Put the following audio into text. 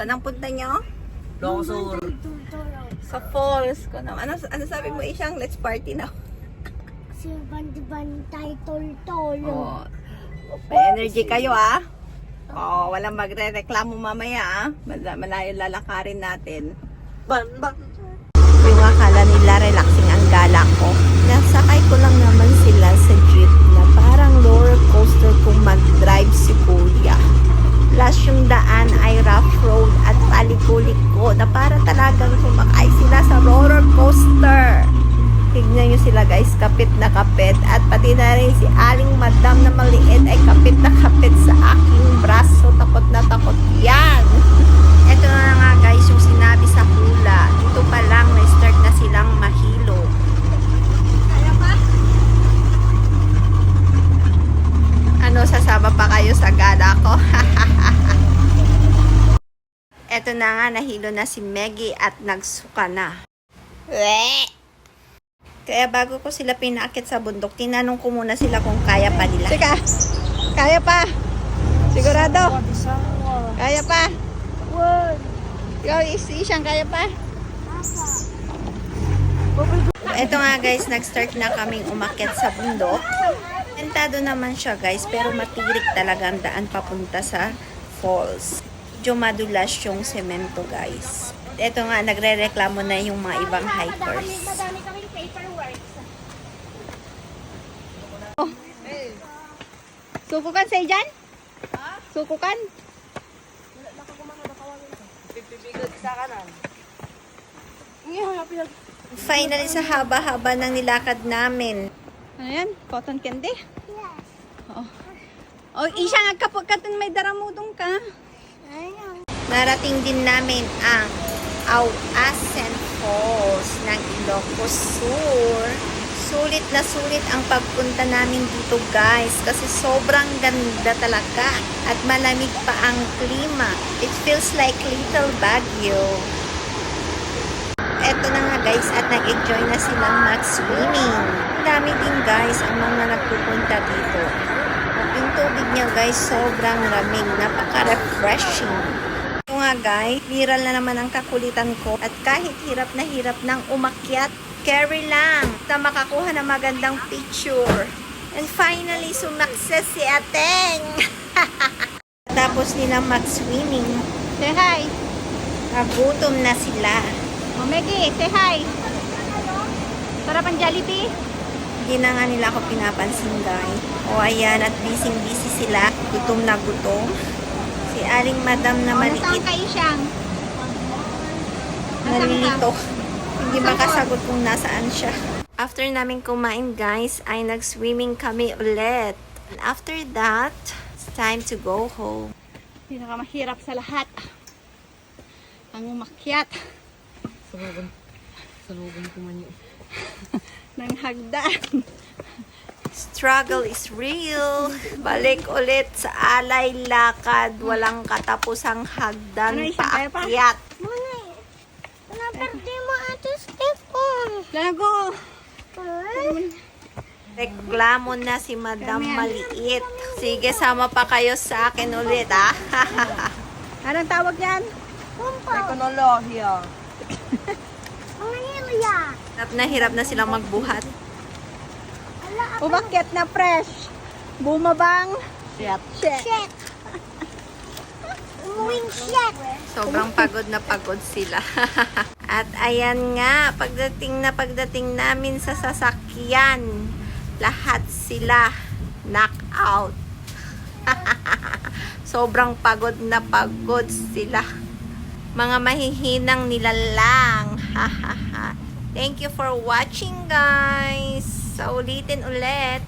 Saan ang punta nyo? Longso. Sa falls ko naman. Ano sabi mo, Isyang? Let's party now. Si bantay tol-tolo. Oh. May energy kayo, ah. Oh, walang magre-reklamo mamaya, ah. Malayo lalakarin natin. Ban. Yung akala nila relaxing ang gala ko. Nasakay ko lang naman sila sa jeep na parang roller coaster kung mag-drive si Kuya. Plus yung daan ay rough road at paliko-liko na para talagang sumakay sila sa roller coaster. Tignan nyo sila guys, kapit na kapit. At pati na rin si Aling Madam na maliit ay kapit na kapit sa aking braso. Takot na takot yan. Ito na nga guys yung sinabi sa hula. Ito pa lang na-start na silang mahilo. Kaya pa? Ano, sasama pa kayo sa gala ko? Ito na nga, nahilo na si Meggy at nagsuka na. Kaya bago ko sila pinakit sa bundok, tinanong ko muna sila kung kaya pa nila. Teka, kaya pa? Sigurado? Kaya pa? Ikaw, Isyang, kaya pa? Ito nga guys, nag-start na kaming umakyat sa bundok. Tentado naman siya guys, pero matirik talaga ang daan papunta sa falls. Medyo madulas yung semento guys. Ito nga, nagre-reklamo na yung mga ibang hikers. Madami kaming paperwork. Sukukan sa'yo dyan? Sukukan? Pipipigod sa kanan. Finally, sa haba-haba ng nilakad namin. Ano yan? Cotton candy? Yes. Oh, Isha, nagkapagkatan may daramudong ka. Ayun. Narating din namin ang Auasen Falls ng Ilocos Sur. Sulit na sulit ang pagpunta namin dito guys kasi sobrang ganda talaga at malamig pa ang klima. It feels like little Baguio. Eto na nga guys at nag-enjoy na silang mag-swimming. Dami din guys ang mga nagpupunta dito. Yung tubig niya guys sobrang lamig, napaka-refreshing. Ito nga guys, viral na naman ang kakulitan ko at kahit hirap na hirap nang umakyat, carry lang na makakuha ng magandang picture. And finally, sumakses si Ateng. Tapos nilang mag-swimming. Say hi. Nagutom na sila. O Meggy, say hi. Sarap ang Jollibee. Hindi na nga nila ako pinapansin guys. O ayan, at busy-busy sila. Gutom na gutom. Si Aling Madam na maliit. Nasaan kayo siyang? Nalilito. Hindi makasagot kung nasaan siya. After namin kumain guys, ay nag-swimming kami ulit. And after that, it's time to go home. Pinakamahirap sa lahat. Ang umakyat Salugan ko man yun. ng hagdan. Struggle is real. Balik ulit sa alay lakad. Walang katapusang hagdan paakyat. Naperte mo ato Stefan. Lago! Reklamo na si Madam Maliit. Sige, sama pa kayo sa akin ulit, ah. Anong tawag yan? Teknolohiya. Manila. Hirap na silang magbuhat. Ala, Umakyat na fresh. Bumabang. Shit. shit. Umuwing shit. Sobrang pagod na pagod sila. At ayan nga, pagdating namin sa sasakyan, lahat sila knock out. Sobrang pagod na pagod sila. Mga mahihinang nila lang. Thank you for watching guys. Sa ulitin ulit.